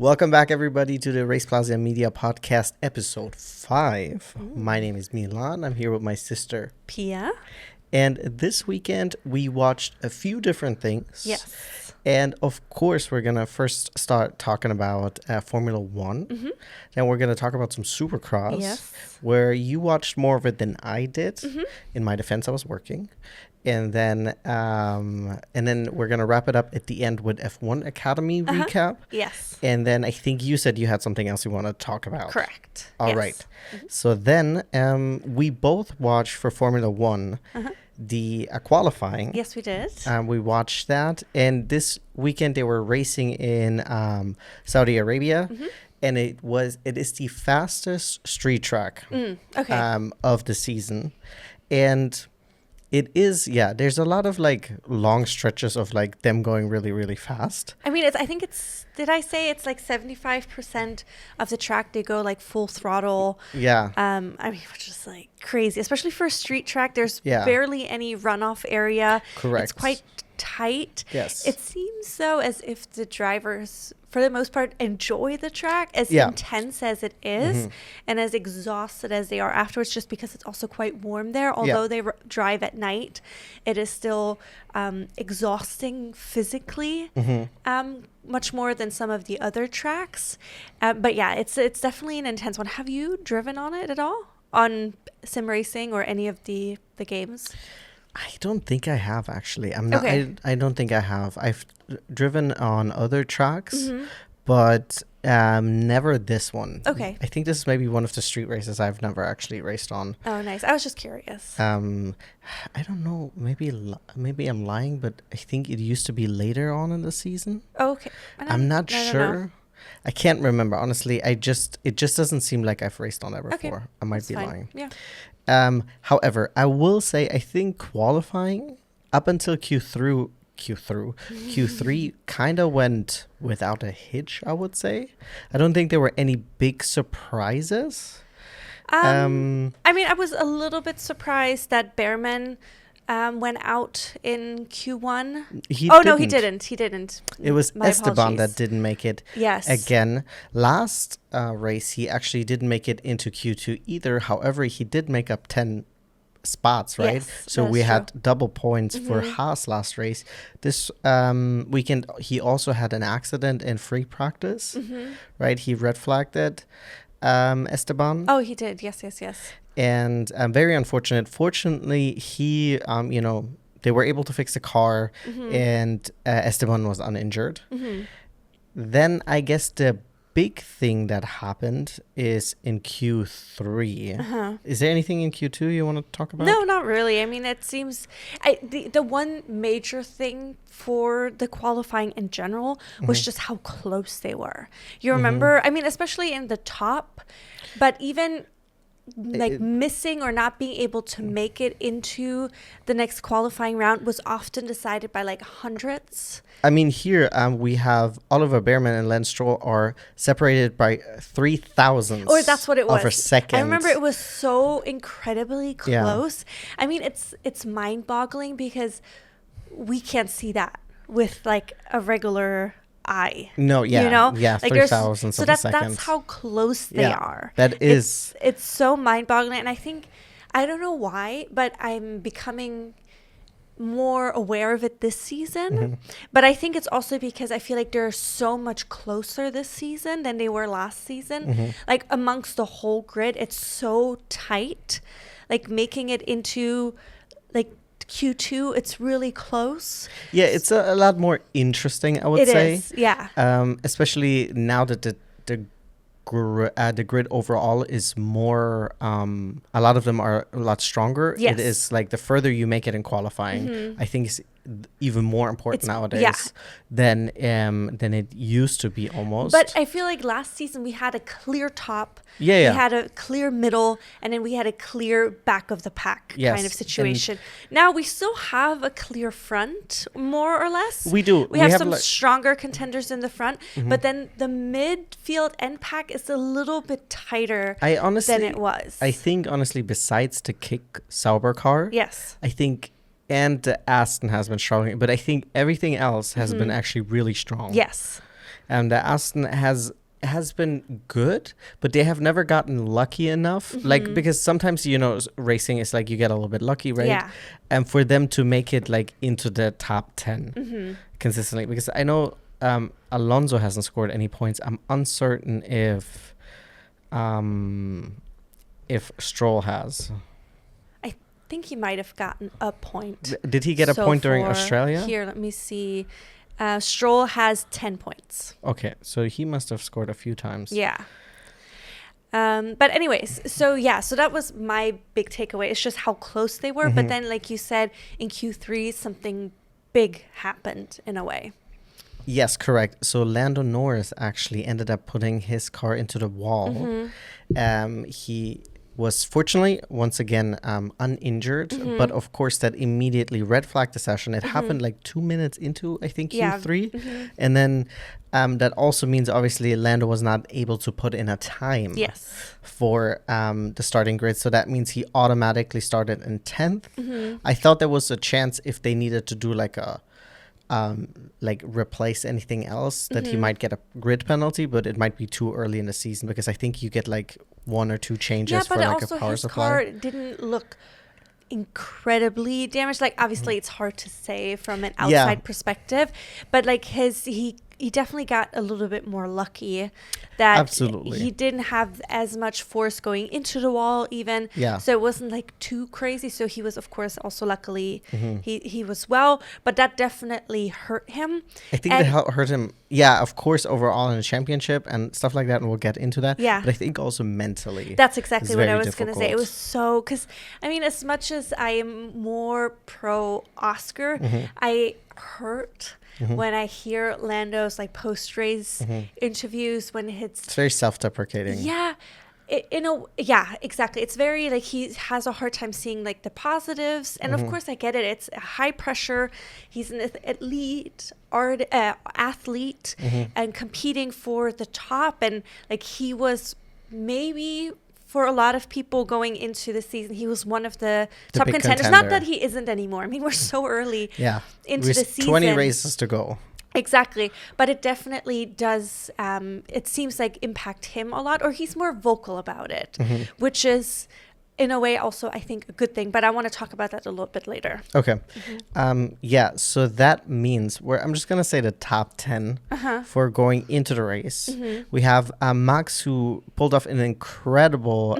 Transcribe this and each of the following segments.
Welcome back, everybody, to the RacePlazaMedia podcast, episode 5. My name is Milan. I'm here with my sister, Pia. And this weekend, we watched a few different things. Yes. And, of course, we're going to first start talking about Formula 1. Mm-hmm. Then we're going to talk about some Supercross, Yes. where you watched more of it than I did. Mm-hmm. In my defense, I was working. And then we're going to wrap it up at the end with F1 Academy recap. Yes. And then I think you said you had something else you want to talk about. Correct. All right. Mm-hmm. So then we both watched for Formula 1 the qualifying. Yes, we did. We watched that. And this weekend they were racing in Saudi Arabia. Mm-hmm. And it is the fastest street track of the season. And it is, there's a lot of like long stretches of like them going really, really fast. I mean, did I say it's like 75% of the track they go like full throttle? Yeah. I mean, which is like crazy, especially for a street track. There's barely any runoff area. Correct. It's quite tight. Yes. It seems though as if the drivers, for the most part, enjoy the track as intense as it is and as exhausted as they are afterwards, just because it's also quite warm there. Although they drive at night, it is still exhausting physically, much more than some of the other tracks. But yeah, it's definitely an intense one. Have you driven on it at all? On sim racing or any of the games? I don't think I have, actually. I'm not. Okay. I don't think I have. I've driven on other tracks, but never this one. Okay. I think this is maybe one of the street races I've never actually raced on. Oh, nice. I was just curious. I don't know. Maybe I'm lying, but I think it used to be later on in the season. Okay. I'm not sure. I can't remember, honestly. It just doesn't seem like I've raced on it before. Okay. I might be lying. Yeah. However, I will say I think qualifying up until Q3 kind of went without a hitch, I would say. I don't think there were any big surprises. I mean, I was a little bit surprised that Behrman went out in Q1. No, he didn't. It was Esteban that didn't make it. Yes. Again, last race, he actually didn't make it into Q2 either. However, he did make up 10 spots, right? Yes, so we had double points for Haas last race. This weekend, he also had an accident in free practice, right? He red flagged it, Esteban. Oh, he did. Yes. And very unfortunate. Fortunately, he, they were able to fix the car, and Esteban was uninjured. Then I guess the big thing that happened is in Q3. Is there anything in Q2 you want to talk about? No, not really. I mean, it seems the one major thing for the qualifying in general was just how close they were. You remember? I mean, especially in the top, but even like missing or not being able to make it into the next qualifying round was often decided by like hundredths. I mean, here we have Oliver Behrman and Lance Stroll are separated by 3,000. Or that's what it was. Of a second. I remember it was so incredibly close. Yeah. I mean, it's mind-boggling because we can't see that with like a regular eye. No, yeah. You know? Yeah, like 3,000 so that's how close they are. That is. It's so mind-boggling. And I think, I don't know why, but I'm becoming more aware of it this season. But I think it's also because I feel like they're so much closer this season than they were last season. Like amongst the whole grid, it's so tight. Like making it into like Q2, it's really close. Yeah, it's a lot more interesting, I would say. It is, yeah. Especially now that the grid overall is more, a lot of them are a lot stronger. Yes. It is like the further you make it in qualifying, I think it's even more important nowadays than it used to be almost. But I feel like last season we had a clear top, we had a clear middle, and then we had a clear back of the pack kind of situation. Now we still have a clear front, more or less. We do. We have some stronger contenders in the front, but then the midfield end pack is a little bit tighter than it was. I think honestly, besides the kick Sauber car, I think. And the Aston has been struggling, but I think everything else has been actually really strong. Yes. The Aston has been good, but they have never gotten lucky enough. Like, because sometimes, racing is like you get a little bit lucky, right? Yeah. And for them to make it like into the top 10 consistently, because I know Alonso hasn't scored any points. I'm uncertain if Stroll has. I think he might have gotten a point. Did he get a point during Australia? Here, let me see. Stroll has 10 points. Okay, so he must have scored a few times. Yeah. But anyways, so that was my big takeaway. It's just how close they were. But then, like you said, in Q3, something big happened in a way. Yes, correct. So Lando Norris actually ended up putting his car into the wall. He was fortunately once again uninjured, but of course that immediately red flagged the session. It happened like 2 minutes into, I think, Q3. And then that also means obviously Lando was not able to put in a time for the starting grid. So that means he automatically started in 10th. I thought there was a chance if they needed to do like a replace anything else that he might get a grid penalty, but it might be too early in the season, because I think you get like 1 or 2 changes for like a power supply. Car didn't look incredibly damaged. Like, obviously it's hard to say from an outside perspective, but like he definitely got a little bit more lucky that he didn't have as much force going into the wall even. So it wasn't like too crazy. So he was, of course, also luckily he was well, but that definitely hurt him. I think that hurt him. Yeah, of course, overall in the championship and stuff like that. And we'll get into that. Yeah. But I think also mentally. That's exactly what I was going to say. It was so, because I mean, as much as I am more pro Oscar, I hurt when I hear Lando's like post-race interviews, when it's very self-deprecating. Yeah. Exactly. It's very like he has a hard time seeing like the positives. And of course I get it. It's high pressure. He's an elite athlete and competing for the top. And like he was maybe, for a lot of people going into the season, he was one of the top contenders. Not that he isn't anymore. I mean, we're so early into the season. 20 races to go. Exactly. But it definitely does, it seems like, impact him a lot, or he's more vocal about it, which is, in a way, also, I think, a good thing. But I want to talk about that a little bit later. Okay. So that means I'm just going to say the top 10 for going into the race. We have Max, who pulled off an incredible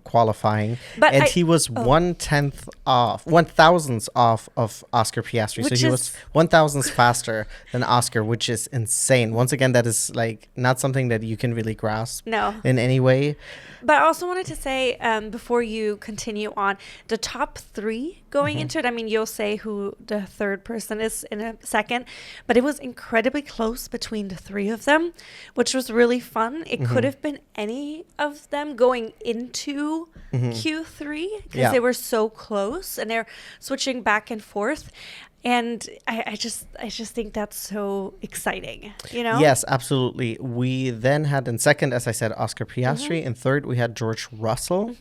qualifying. And he was 1/10 off, 1,000th off of Oscar Piastri. So he was 1,000th faster than Oscar, which is insane. Once again, that is like not something that you can really grasp in any way. But I also wanted to say, before you continue on, the top 3 going into it, I mean, you'll say who the third person is in a second, but it was incredibly close between the 3 of them, which was really fun. It could have been any of them going into Q3, because they were so close and they're switching back and forth. And I just think that's so exciting, Yes, absolutely. We then had in second, as I said, Oscar Piastri. In third, we had George Russell.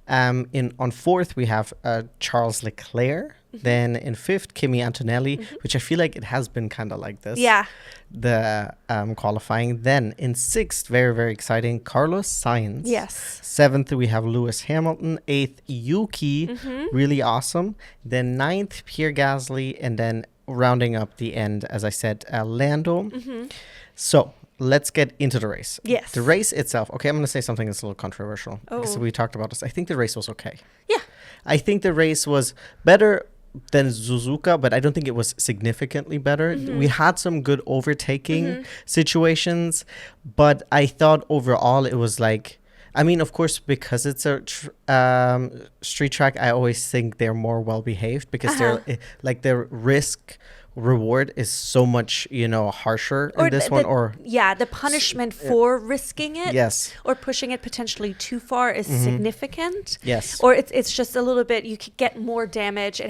On fourth, we have Charles Leclerc. Then in fifth, Kimi Antonelli, which I feel like it has been kind of like this. Yeah. The qualifying. Then in sixth, very, very exciting, Carlos Sainz. Yes. Seventh, we have Lewis Hamilton. Eighth, Yuki. Really awesome. Then ninth, Pierre Gasly. And then rounding up the end, as I said, Lando. So let's get into the race. Yes. The race itself. Okay, I'm going to say something that's a little controversial. Because we talked about this. I think the race was okay. Yeah. I think the race was better than Suzuka, but I don't think it was significantly better. We had some good overtaking situations, but I thought overall it was like, I mean, of course, because it's a street track, I always think they're more well-behaved, because they're like their risk reward is so much harsher in this one, or the punishment for risking it or pushing it potentially too far is significant, or it's just a little bit, you could get more damage.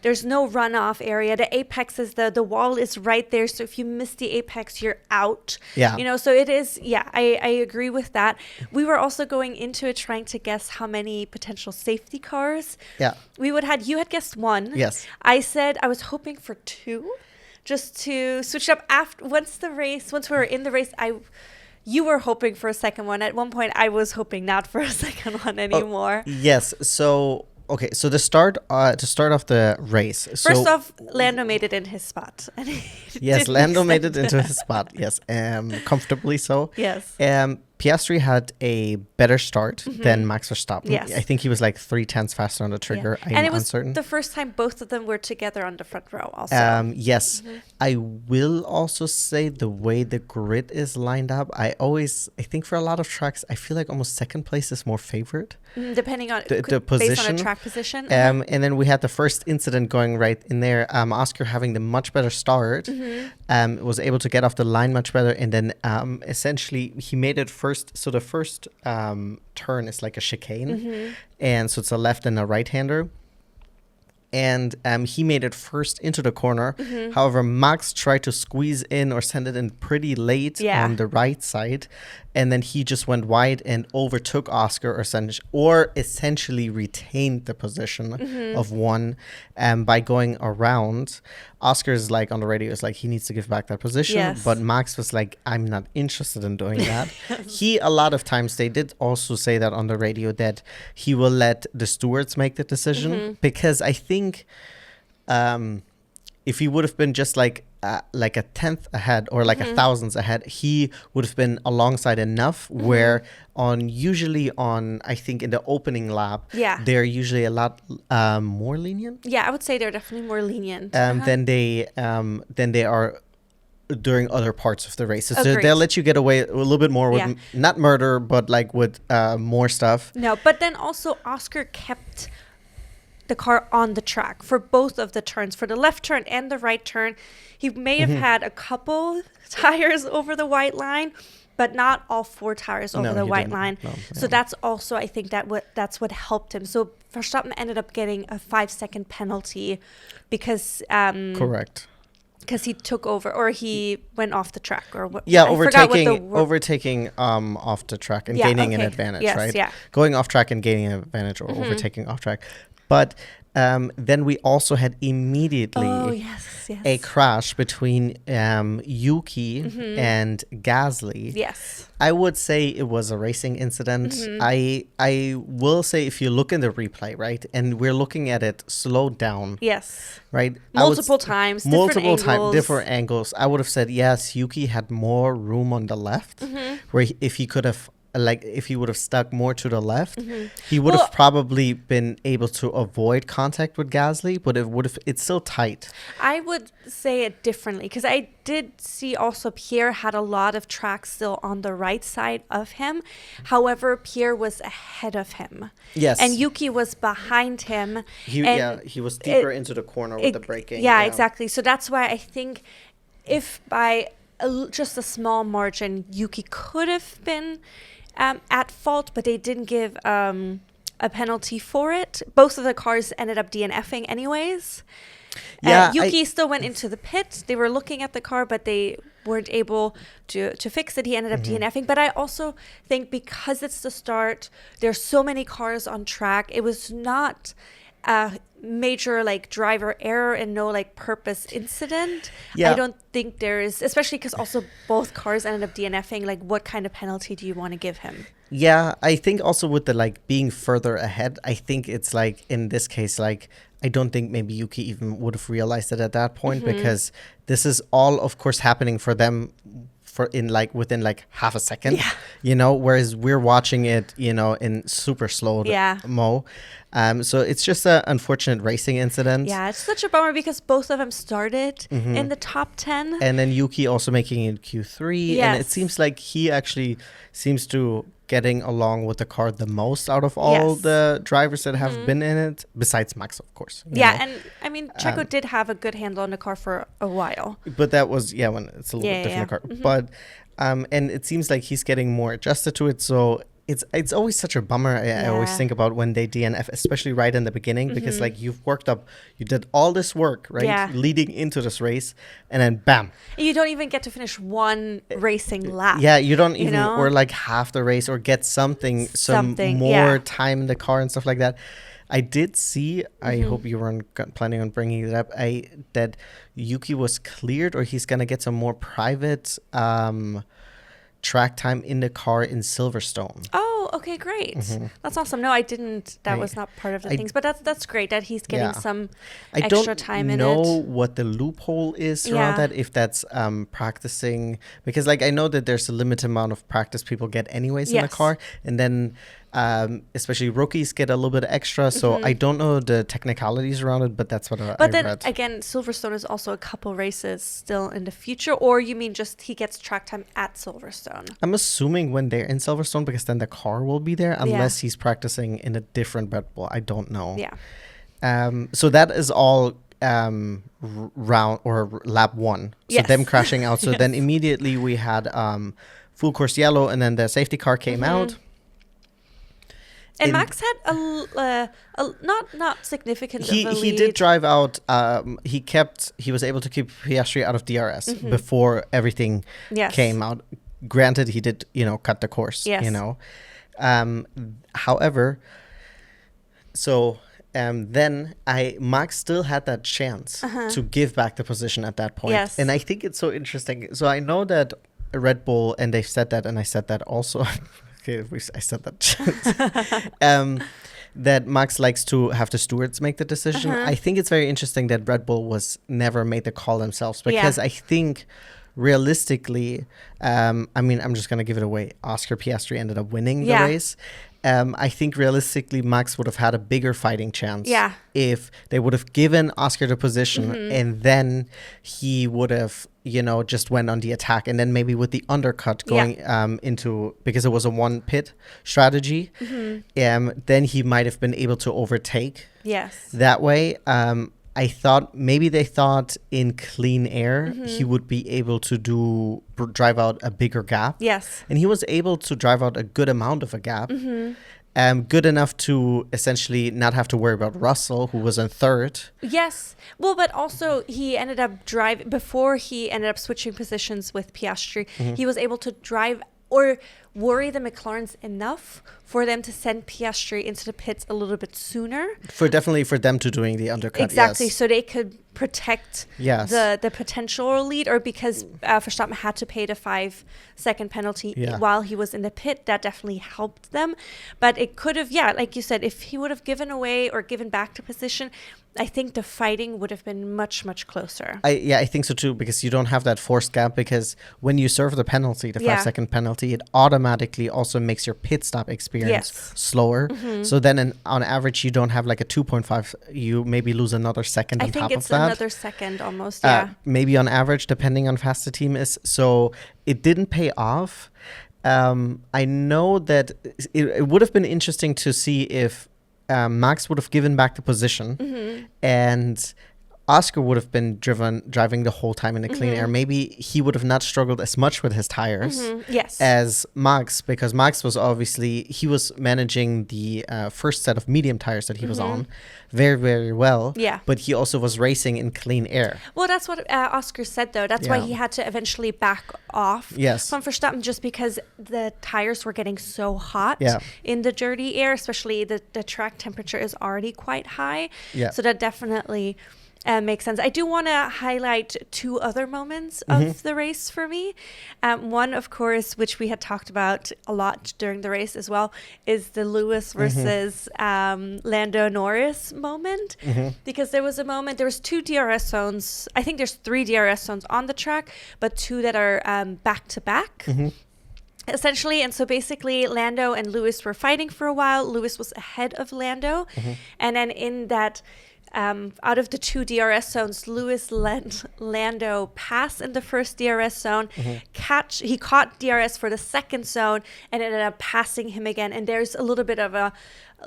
There's no runoff area. The apex is the wall is right there, so if you miss the apex, you're out. So it is. I agree with that. We were also going into it trying to guess how many potential safety cars we would had. You had guessed 1. Yes. I said I was hoping for 2, just to switch up once we were in the race, you were hoping for a second one. At one point, I was hoping not for a second one anymore. Yes. So, okay. So to start off the race. First off, Lando made it in his spot. Yes, Lando made it into his spot. Yes, comfortably so. Yes. Piastri had a better start than Max Verstappen. Yes. I think he was like 0.3 faster on the trigger. Yeah. And it was uncertain. the first time both of them were together on the front row also. Yes. I will also say the way the grid is lined up, I think for a lot of tracks, I feel like almost second place is more favored. Depending on the position. Based on a track position. And then we had the first incident going right in there. Oscar having the much better start, was able to get off the line much better. And then essentially he made it first. So the first turn is like a chicane. And so it's a left and a right-hander. And he made it first into the corner. However, Max tried to squeeze in or send it in pretty late on the right side. And then he just went wide and overtook Oscar or essentially retained the position of one by going around. Oscar's like on the radio is like he needs to give back that position. Yes. But Max was like, I'm not interested in doing that. A lot of times they did also say that on the radio that he will let the stewards make the decision because I think if he would have been just like a tenth ahead or like a thousandth ahead, he would have been alongside enough where usually I think in the opening lap, they're usually a lot more lenient. Yeah, I would say they're definitely more lenient. Than they are during other parts of the race. So they'll let you get away a little bit more with not murder, but like with more stuff. No, but then also Oscar kept the car on the track for both of the turns, for the left turn and the right turn. He may have had a couple tires over the white line, but not all four tires over the white line. No, so that's also, I think, that's what helped him. So Verstappen ended up getting a 5-second penalty because correct. Because he took over or he went off the track or what? Yeah, overtaking off the track and gaining an advantage, right? Yeah. Going off track and gaining an advantage or overtaking off track. But then we also had immediately a crash between Yuki and Gasly. Yes. I would say it was a racing incident. I will say if you look in the replay, right, and we're looking at it slowed down. Yes. Right? Multiple times, different angles. I would have said, yes, Yuki had more room on the left, where if he could have if he would have stuck more to the left, he would have probably been able to avoid contact with Gasly, but it's still tight. I would say it differently because I did see also Pierre had a lot of tracks still on the right side of him. However, Pierre was ahead of him. Yes. And Yuki was behind him. He was deeper into the corner with the braking. Yeah, exactly. So that's why I think if by just a small margin, Yuki could have been at fault, but they didn't give a penalty for it. Both of the cars ended up DNFing anyways. Yeah, Yuki still went into the pit. They were looking at the car, but they weren't able to fix it. He ended up DNFing. But I also think because it's the start, there's so many cars on track. It was not a major driver error and no purpose incident. I don't think there is, especially because also both cars ended up DNFing. What kind of penalty do you want to give him? Yeah, I think also with the being further ahead, I think it's in this case I don't think maybe Yuki even would have realized it at that point because this is all of course happening for them within half a second, whereas we're watching it, in super slow mo. So it's just an unfortunate racing incident. Yeah, it's such a bummer because both of them started in the top 10. And then Yuki also making it Q3. Yes. And it seems like he actually seems to getting along with the car the most out of all the drivers that have been in it, besides Max, of course. And I mean, Checo did have a good handle on the car for a while. But that was, when it's a little bit different car. But, and it seems like he's getting more adjusted to it. So it's always such a bummer. I always think about when they DNF, especially right in the beginning, because you've worked up, you did all this work, right, leading into this race, and then bam. You don't even get to finish one racing lap. Yeah, you don't even, or half the race, or get some more time in the car and stuff like that. I did see, I hope you weren't planning on bringing it up, that Yuki was cleared, or he's going to get some more private track time in the car in Silverstone. Oh, okay, great. That's awesome. No, I didn't. That was not part of the things, but that's great that he's getting some extra time in it. I don't know what the loophole is around that, if that's practicing, because like I know that there's a limited amount of practice people get anyways in the car, and then especially rookies get a little bit extra, so I don't know the technicalities around it, but that's what I read. But then again, Silverstone is also a couple races still in the future, or you mean just he gets track time at Silverstone? I'm assuming when they're in Silverstone, because then the car will be there, unless he's practicing in a different Red Bull. I don't know. So that is all round or lap 1. So them crashing out. So then immediately we had full course yellow, and then the safety car came out. And Max had a not significant of a lead. He did drive out. He was able to keep Piastri out of DRS before everything came out. Granted, he did cut the course. However, so then Max still had that chance to give back the position at that point. And I think it's so interesting. So I know that Red Bull, and they've said that, and I said that also. I said that that Max likes to have the stewards make the decision. I think it's very interesting that Red Bull was never made the call themselves, because I think realistically, I'm just gonna give it away. Oscar Piastri ended up winning the race. I think realistically Max would have had a bigger fighting chance if they would have given Oscar the position, and then he would have just went on the attack, and then maybe with the undercut going into, because it was a one pit strategy, then he might have been able to overtake that way. I thought maybe they thought in clean air he would be able to drive out a bigger gap. And he was able to drive out a good amount of a gap. Good enough to essentially not have to worry about Russell, who was in third. Well, but also he ended up before he ended up switching positions with Piastri, he was able to drive or worry the McLarens enough for them to send Piastri into the pits a little bit sooner. For them to doing the undercut. Exactly, so they could protect the potential lead, or because Verstappen had to pay the 5-second penalty while he was in the pit, that definitely helped them. But it could have, like you said, if he would have given away or given back the position, I think the fighting would have been much, much closer. I think so too, because you don't have that forced gap, because when you serve the penalty, the 5-second penalty, it automatically also makes your pit stop experience slower. So then on average, you don't have like a 2.5, you maybe lose another second on top of that. I think it's another second almost, maybe on average, depending on how fast the team is. So it didn't pay off. I know that it would have been interesting to see if Max would have given back the position, and Oscar would have been driving the whole time in the clean air. Maybe he would have not struggled as much with his tires as Max, because Max was he was managing the first set of medium tires that he was on very, very well. But he also was racing in clean air. Well, that's what Oscar said, though. That's why he had to eventually back off from Verstappen, just because the tires were getting so hot in the dirty air, especially the track temperature is already quite high. So that definitely makes sense. I do want to highlight 2 other moments of the race for me. One, of course, which we had talked about a lot during the race as well, is the Lewis versus Lando Norris moment. Because there was 2 DRS zones. I think there's 3 DRS zones on the track, but 2 that are back to back. Essentially, and so basically Lando and Lewis were fighting for a while. Lewis was ahead of Lando, and then in that out of the 2 DRS zones, Lewis let Lando pass in the first DRS zone. He caught DRS for the second zone and ended up passing him again. And there's a little bit of a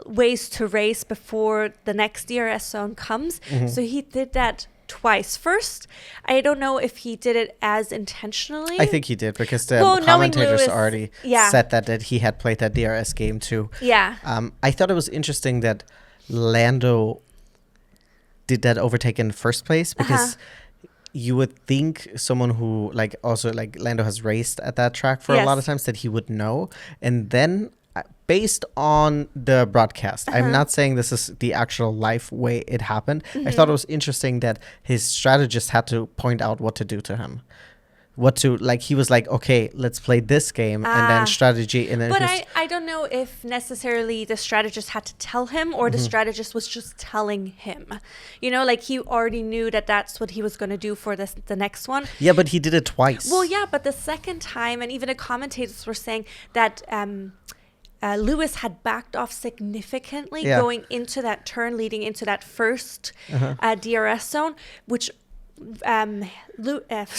ways to race before the next DRS zone comes. So he did that twice. First, I don't know if he did it as intentionally. I think he did, because the commentators already said that he had played that DRS game too. I thought it was interesting that Lando did that overtake in the first place, because you would think someone who Lando has raced at that track for a lot of times, that he would know. And then based on the broadcast, I'm not saying this is the actual life way it happened. I thought it was interesting that his strategist had to point out what to do to him. He was like, okay, let's play this game, and then strategy. And then but I don't know if necessarily the strategist had to tell him, or the strategist was just telling him. Like he already knew that that's what he was going to do for the next one. Yeah, but he did it twice. Well, yeah, but the second time, and even the commentators were saying that Lewis had backed off significantly going into that turn leading into that first DRS zone, which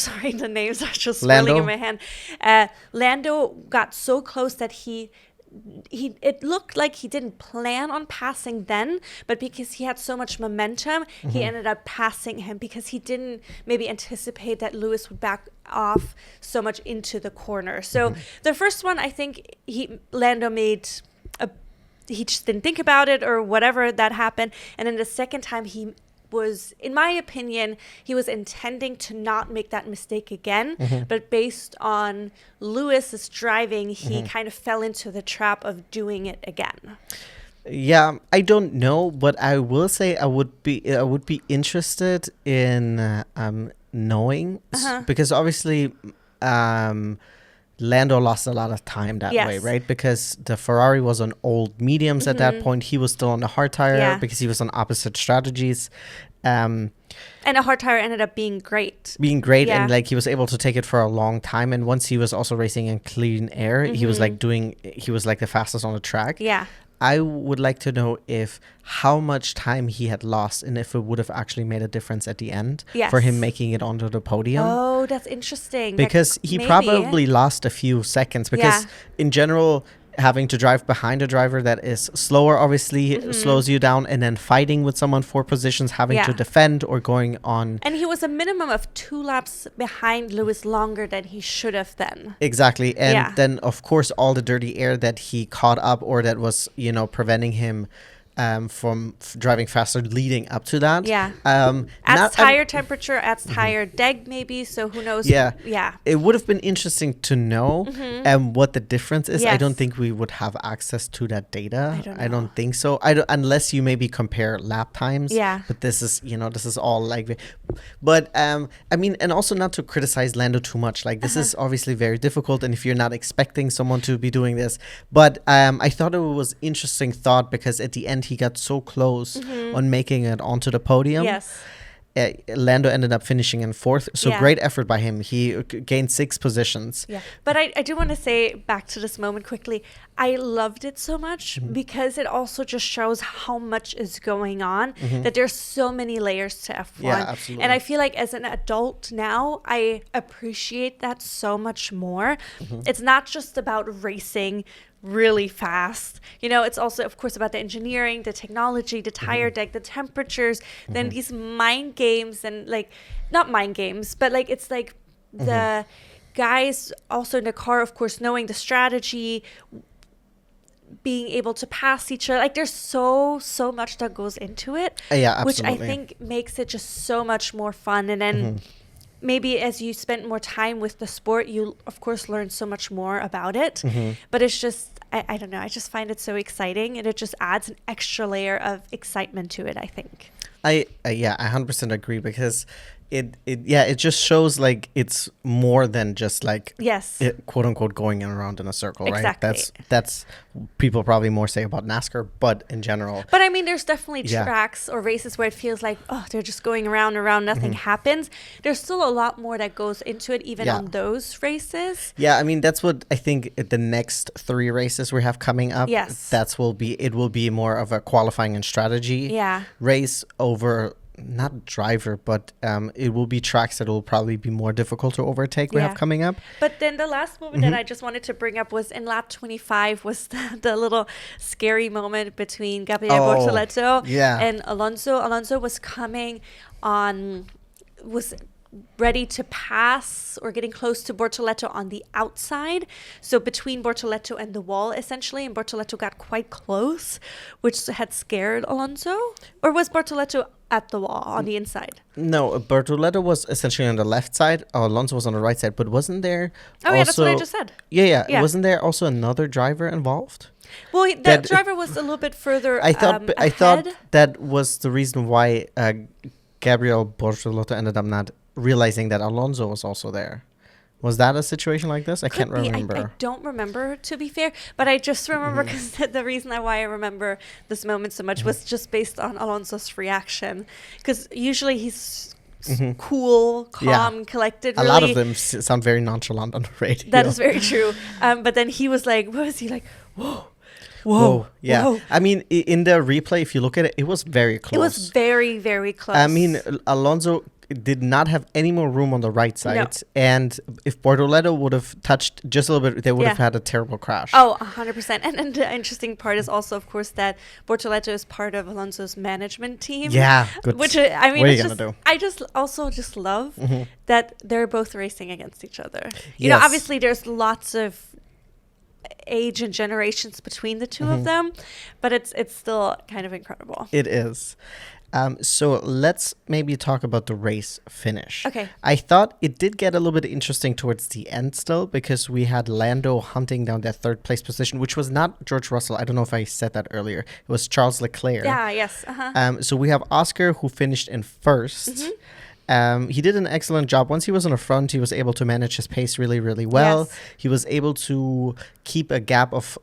sorry, the names are just swirling in my hand. Lando got so close that it looked like he didn't plan on passing then, but because he had so much momentum, he ended up passing him because he didn't maybe anticipate that Lewis would back off so much into the corner. So the first one, I think Lando made he just didn't think about it or whatever that happened. And then the second time was, in my opinion, he was intending to not make that mistake again, but based on Lewis's driving, he kind of fell into the trap of doing it again. Yeah, I don't know, but I will say I would be interested in knowing because obviously Lando lost a lot of time that way, right? Because the Ferrari was on old mediums at that point. He was still on the hard tire because he was on opposite strategies. And a hard tire ended up being great. And like he was able to take it for a long time. And once he was also racing in clean air, he was like the fastest on the track. Yeah. I would like to know how much time he had lost and if it would have actually made a difference at the end for him making it onto the podium. Oh, that's interesting. Because he probably lost a few seconds because in general, having to drive behind a driver that is slower obviously slows you down, and then fighting with someone for positions, having to defend or going on. And he was a minimum of 2 laps behind Lewis longer than he should have then. Exactly. And then of course all the dirty air that he caught up or that was, preventing him from driving faster leading up to that. Adds tire temperature, adds tire deg maybe, so who knows. It would have been interesting to know what the difference is. I don't think we would have access to that data. I don't think so. Unless you maybe compare lap times. But this is all like, but I mean, and also not to criticize Lando too much, like this is obviously very difficult, and if you're not expecting someone to be doing this, but I thought it was interesting thought because at the end he got so close on making it onto the podium. Lando ended up finishing in 4th, so great effort by him. He gained 6 positions. But I do want to say back to this moment quickly, I loved it so much because it also just shows how much is going on, that there's so many layers to F1. Absolutely. And I feel like as an adult now, I appreciate that so much more. It's not just about racing really fast. It's also, of course, about the engineering, the technology, the tire deck, the temperatures, then these mind games and not mind games, but it's like the guys also in the car, of course, knowing the strategy, being able to pass each other. Like there's so much that goes into it, which I think makes it just so much more fun. And then maybe as you spend more time with the sport, you of course learn so much more about it. But it's just, I don't know, I just find it so exciting, and it just adds an extra layer of excitement to it, I think. I 100% agree, because it just shows like it's more than just like quote unquote going around in a circle, right? That's people probably more say about NASCAR, but in general. But I mean, there's definitely tracks or races where it feels like, oh, they're just going around, nothing happens. There's still a lot more that goes into it, even on those races. Yeah, I mean, that's what I think the next 3 races we have coming up. It will be more of a qualifying and strategy race over not driver, but it will be tracks that will probably be more difficult to overtake we have coming up. But then the last moment that I just wanted to bring up was in lap 25 was the little scary moment between Gabriel Bortoleto and Alonso. Alonso was coming on, was ready to pass or getting close to Bortoleto on the outside. So between Bortoleto and the wall, essentially. And Bortoleto got quite close, which had scared Alonso. Or was Bortoleto at the wall on the inside? No, Bortoleto was essentially on the left side. Alonso was on the right side. But wasn't there yeah, that's what I just said. Yeah. Wasn't there also another driver involved? Well, that driver was a little bit further I thought that was the reason why Gabriel Bortoleto ended up not realizing that Alonso was also there. Was that a situation like this? I can't remember. I don't remember, to be fair, but I just remember because the reason why I remember this moment so much was just based on Alonso's reaction. Because usually he's cool, calm, collected. A lot of them sound very nonchalant on the radio. That is very true. But then he was like, what was he like? Whoa. Yeah. Whoa. I mean, in the replay, if you look at it, it was very close. It was very, very close. I mean, Alonso did not have any more room on the right side. No. And if Bortoleto would have touched just a little bit, they would have had a terrible crash. Oh, 100%. And the interesting part is also, of course, that Bortoleto is part of Alonso's management team. Yeah. Good. Which, I mean, what are you going to do? I just love that they're both racing against each other. You know, obviously there's lots of age and generations between the two of them, but it's still kind of incredible. It is. So let's maybe talk about the race finish. Okay. I thought it did get a little bit interesting towards the end still, because we had Lando hunting down that third place position, which was not George Russell. I don't know if I said that earlier. It was Charles Leclerc. Yeah, yes. So we have Oscar, who finished in first. He did an excellent job. Once he was on the front, he was able to manage his pace really, really well. Yes. He was able to keep a gap of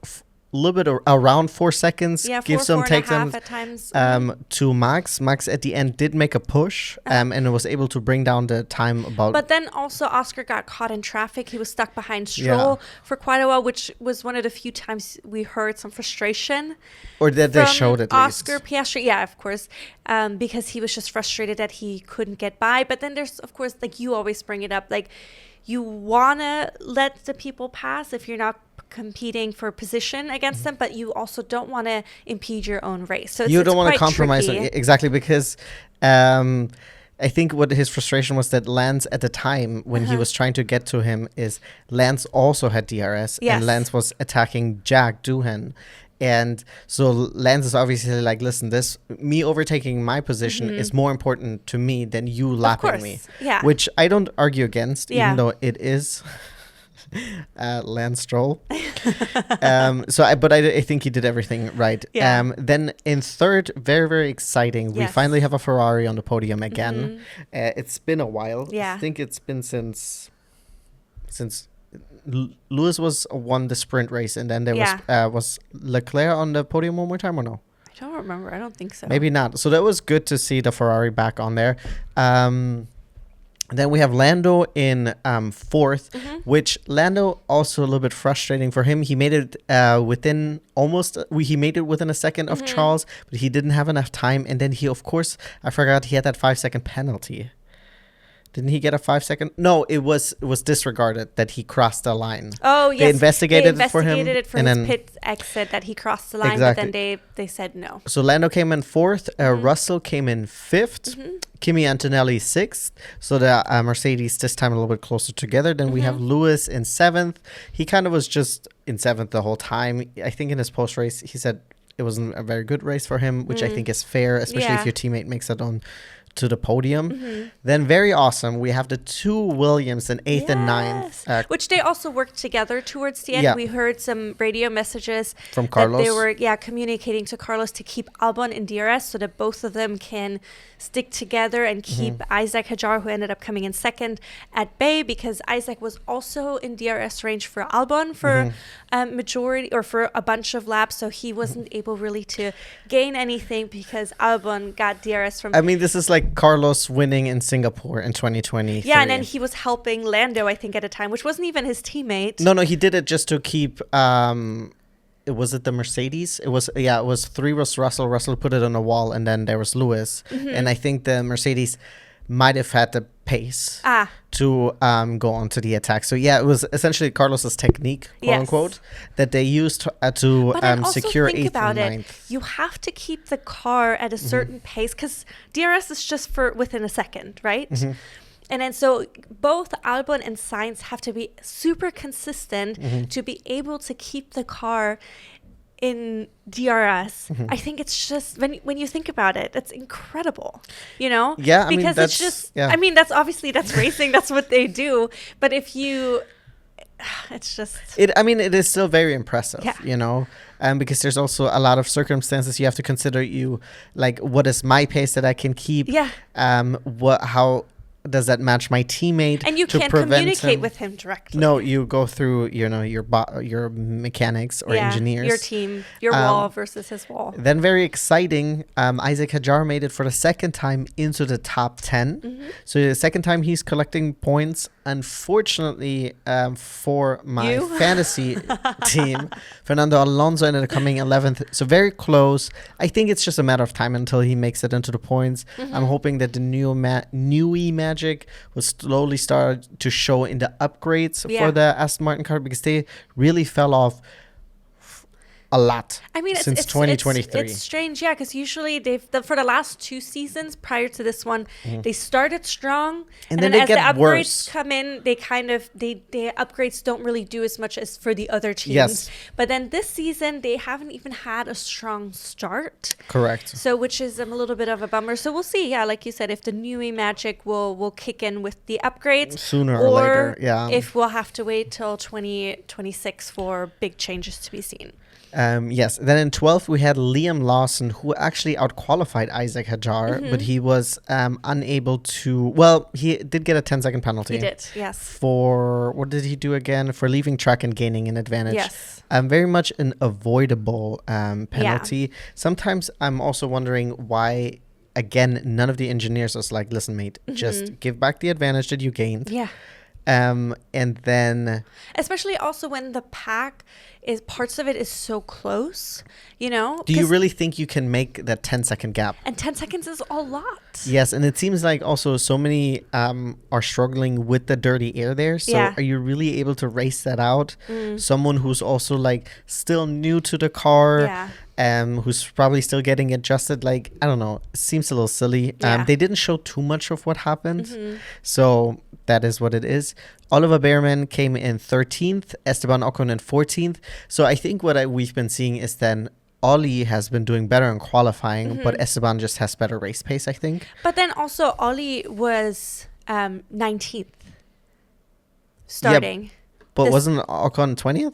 a little bit around 4 seconds. Yeah, give some take them at times. to Max. Max at the end did make a push and was able to bring down the time about. But then also Oscar got caught in traffic. He was stuck behind Stroll for quite a while, which was one of the few times we heard some frustration. Or that they showed at Oscar least. Piastri, yeah, of course, because he was just frustrated that he couldn't get by. But then there's, of course, like you always bring it up, like you want to let the people pass if you're not competing for position against them, but you also don't want to impede your own race. So you don't want to compromise exactly, because I think what his frustration was that Lance at the time when he was trying to get to him is Lance also had DRS and Lance was attacking Jack Doohan. And so Lance is obviously like, listen, me overtaking my position is more important to me than you lapping me. Yeah. Which I don't argue against, even though it is Lance Stroll. But I think he did everything right. Yeah. Then in third, very, very exciting. We finally have a Ferrari on the podium again. It's been a while. Yeah. I think it's been since Lewis won the sprint race, and then there was Leclerc on the podium one more time, or no? I don't remember. I don't think so. Maybe not. So that was good to see the Ferrari back on there. Then we have Lando in fourth, which Lando also a little bit frustrating for him. He made it within a second of Charles, but he didn't have enough time. And then he forgot he had that 5-second penalty. Didn't he get a 5-second? No, it was disregarded that he crossed the line. Oh, yes. They investigated it for him. And his pit exit that he crossed the line, but then they said no. So Lando came in fourth. Russell came in fifth. Kimi Antonelli sixth. So the Mercedes this time a little bit closer together. Then we have Lewis in seventh. He kind of was just in seventh the whole time. I think in his post-race, he said it wasn't a very good race for him, which I think is fair, especially if your teammate makes it on to the podium. Then very awesome, we have the two Williams in 8th and 9th, which they also worked together towards the end. We heard some radio messages from Carlos. That they were communicating to Carlos to keep Albon in DRS so that both of them can stick together and keep Isaac Hadjar, who ended up coming in second, at bay, because Isaac was also in DRS range for Albon for majority or for a bunch of laps, so he wasn't able really to gain anything because Albon got DRS from. I mean, this is like Carlos winning in Singapore in 2020. Yeah, and then he was helping Lando, I think, at a time, which wasn't even his teammate. No, he did it just to keep. Was it the Mercedes? It was 3 was Russell. Russell put it on a wall, and then there was Lewis. And I think the Mercedes might have had the pace to go on to the attack. So it was essentially Carlos's technique, quote unquote, that they used to secure 8th and 9th. You have to keep the car at a certain pace because DRS is just for within a second, right? And then so both Albon and Sainz have to be super consistent to be able to keep the car in DRS. I think it's just when you think about it, it's incredible, you know? Yeah, I because mean, it's just I mean, that's obviously that's racing, that's what they do. But if you it's just it is still very impressive, yeah. you know, because there's also a lot of circumstances you have to consider. You like, what is my pace that I can keep? Yeah. How does that match my teammate? And you can't communicate with him directly. No, you go through, you know, your mechanics or engineers. Your team, your wall versus his wall. Then very exciting, Isaac Hadjar made it for the second time into the top 10. So the second time he's collecting points. Unfortunately, for my fantasy team, Fernando Alonso ended up coming 11th. So very close. I think it's just a matter of time until he makes it into the points. I'm hoping that the Newey magic will slowly start to show in the upgrades for the Aston Martin car, because they really fell off a lot. I mean, since 2023. It's strange, yeah, because usually for the last 2 seasons prior to this one, they started strong, and then as the upgrades come in, they kind of the upgrades don't really do as much as for the other teams. Yes. But then this season, they haven't even had a strong start. Correct. So which is a little bit of a bummer. So we'll see. Yeah, like you said, if the Newey magic will kick in with the upgrades sooner or later. Yeah. If we'll have to wait till 2026 for big changes to be seen. Yes. Then in 12th, we had Liam Lawson, who actually outqualified Isaac Hadjar, but he was unable to. Well, he did get a 10-second penalty. He did, yes. For what did he do again? For leaving track and gaining an advantage. Yes. Very much an avoidable penalty. Yeah. Sometimes I'm also wondering why. Again, none of the engineers was like, "Listen, mate, just give back the advantage that you gained." Yeah. And then, especially also when the pack is parts of it is so close, you know. Do you really think you can make that 10-second gap? And 10 seconds is a lot. Yes, and it seems like also so many are struggling with the dirty air there. So are you really able to race that out? Someone who's also like still new to the car, who's probably still getting adjusted. Like, I don't know, it seems a little silly. They didn't show too much of what happened, so that is what it is. Oliver Behrman came in 13th, Esteban Ocon in 14th. So I think what we've been seeing is then Ollie has been doing better in qualifying, but Esteban just has better race pace, I think. But then also Ollie was 19th starting. Yeah, but wasn't Ocon 20th?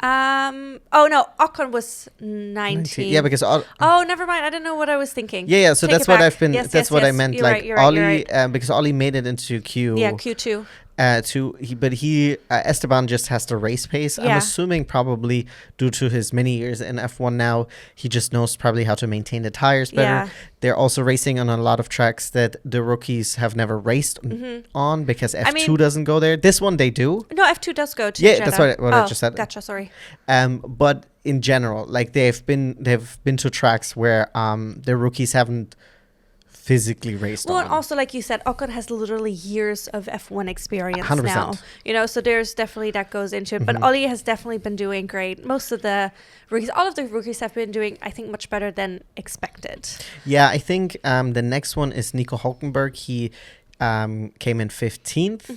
Oh no, Ocon was 19. Yeah, because never mind. I don't know what I was thinking. Yeah. So that's what I've been. Yes, that's what I meant. You're like right, Ollie, because Ollie made it into Q. Yeah, Q2. Esteban just has the race pace. I'm assuming probably due to his many years in F1 now, he just knows probably how to maintain the tires better. Yeah. They're also racing on a lot of tracks that the rookies have never raced on, because F2 doesn't go there. This one they do. No, F2 does go to Jeddah. That's what I just said. Gotcha, sorry. But in general, like they've been to tracks where the rookies haven't physically raced on. And also, like you said, Ocon has literally years of F1 experience 100%. now. You know, so there's definitely that goes into it. But Ollie has definitely been doing great. Most of the rookies, all of the rookies have been doing, I think, much better than expected. Yeah, I think the next one is Nico Hulkenberg. He came in 15th.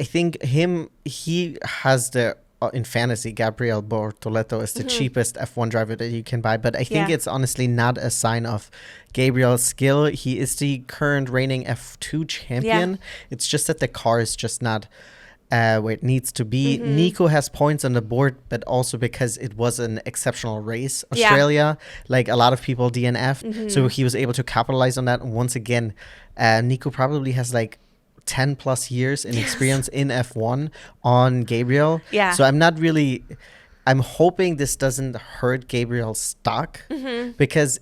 I think he has the in fantasy, Gabriel Bortoleto is the cheapest F1 driver that you can buy. But I think it's honestly not a sign of Gabriel's skill. He is the current reigning F2 champion. Yeah. It's just that the car is just not where it needs to be. Nico has points on the board, but also because it was an exceptional race. Australia, like a lot of people DNF'd. So he was able to capitalize on that. And once again, Nico probably has like 10 plus years in experience in F1 on Gabriel. Yeah. So I'm hoping this doesn't hurt Gabriel's stock, because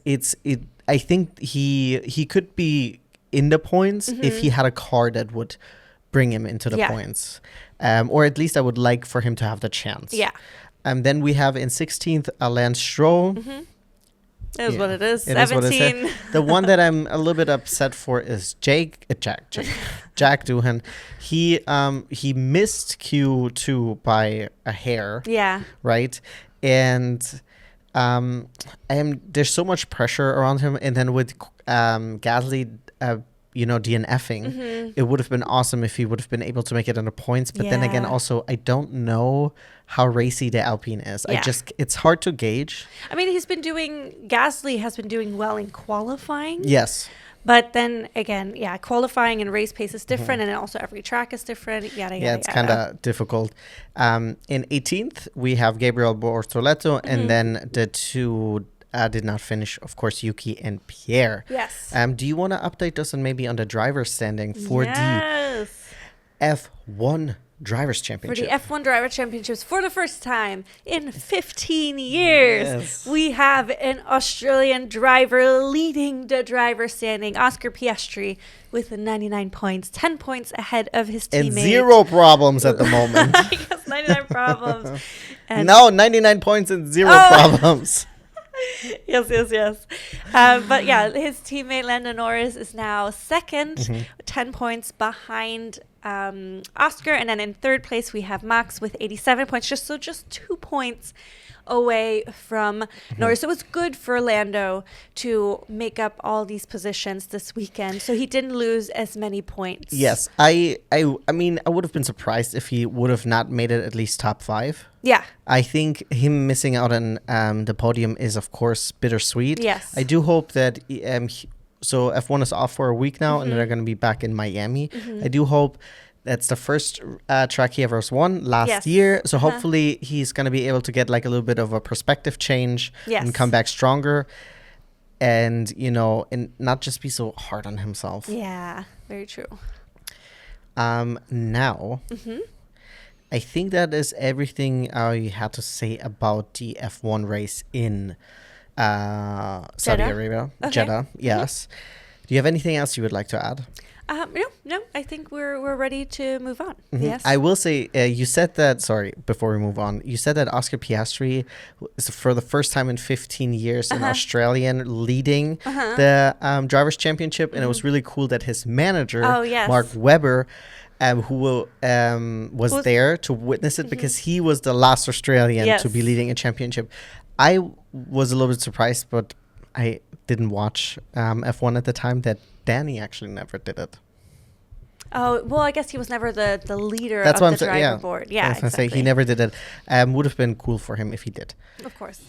I think he could be in the points if he had a car that would bring him into the points. Or at least I would like for him to have the chance. Yeah. Then we have in 16th, Lance Stroll. It is what it is. It 17. Is the one that I'm a little bit upset for is Jack Doohan. He missed Q2 by a hair. Yeah. Right. And there's so much pressure around him. And then with Gasly DNFing. It would have been awesome if he would have been able to make it under points. But then again, also, I don't know how racy the Alpine is. It's hard to gauge. I mean, Gasly has been doing well in qualifying. Yes. But then again, qualifying and race pace is different, and also every track is different. It's kind of difficult. In 18th, we have Gabriel Bortoleto, and then the two did not finish, of course, Yuki and Pierre. Yes. Do you want to update us on maybe on the driver standing for the F1 Drivers' Championship? For the F1 Driver Championships, for the first time in 15 years, we have an Australian driver leading the driver standing, Oscar Piastri, with 99 points, 10 points ahead of his teammate. And 0 problems at the moment. Yes, 99 problems. And 99 points and 0 problems. Yes. But his teammate Lando Norris is now second, 10 points behind Oscar, and then in third place we have Max with 87 points, just 2 points away from Norris. It was good for Lando to make up all these positions this weekend, so he didn't lose as many points. Yes, I mean, I would have been surprised if he would have not made it at least top 5. Yeah. I think him missing out on the podium is, of course, bittersweet. Yes. I do hope that so F1 is off for a week now, and they're going to be back in Miami. I do hope that's the first track he ever won last year. So hopefully he's going to be able to get like a little bit of a perspective change and come back stronger. And, and not just be so hard on himself. Yeah, very true. Now, I think that is everything I had to say about the F1 race in Saudi Arabia. Jeddah, yes. Do you have anything else you would like to add? No. I think we're ready to move on. Yes. I will say, you said that, before we move on, you said that Oscar Piastri is for the first time in 15 years an Australian leading the Drivers' Championship. And it was really cool that his manager, Mark Webber, who was there to witness it because he was the last Australian to be leading a championship. I was a little bit surprised, but I didn't watch F1 at the time, that Danny actually never did it. Oh, well, I guess he was never the leader of the driver board. Yeah, I was going to say, he never did it. Would have been cool for him if he did. Of course.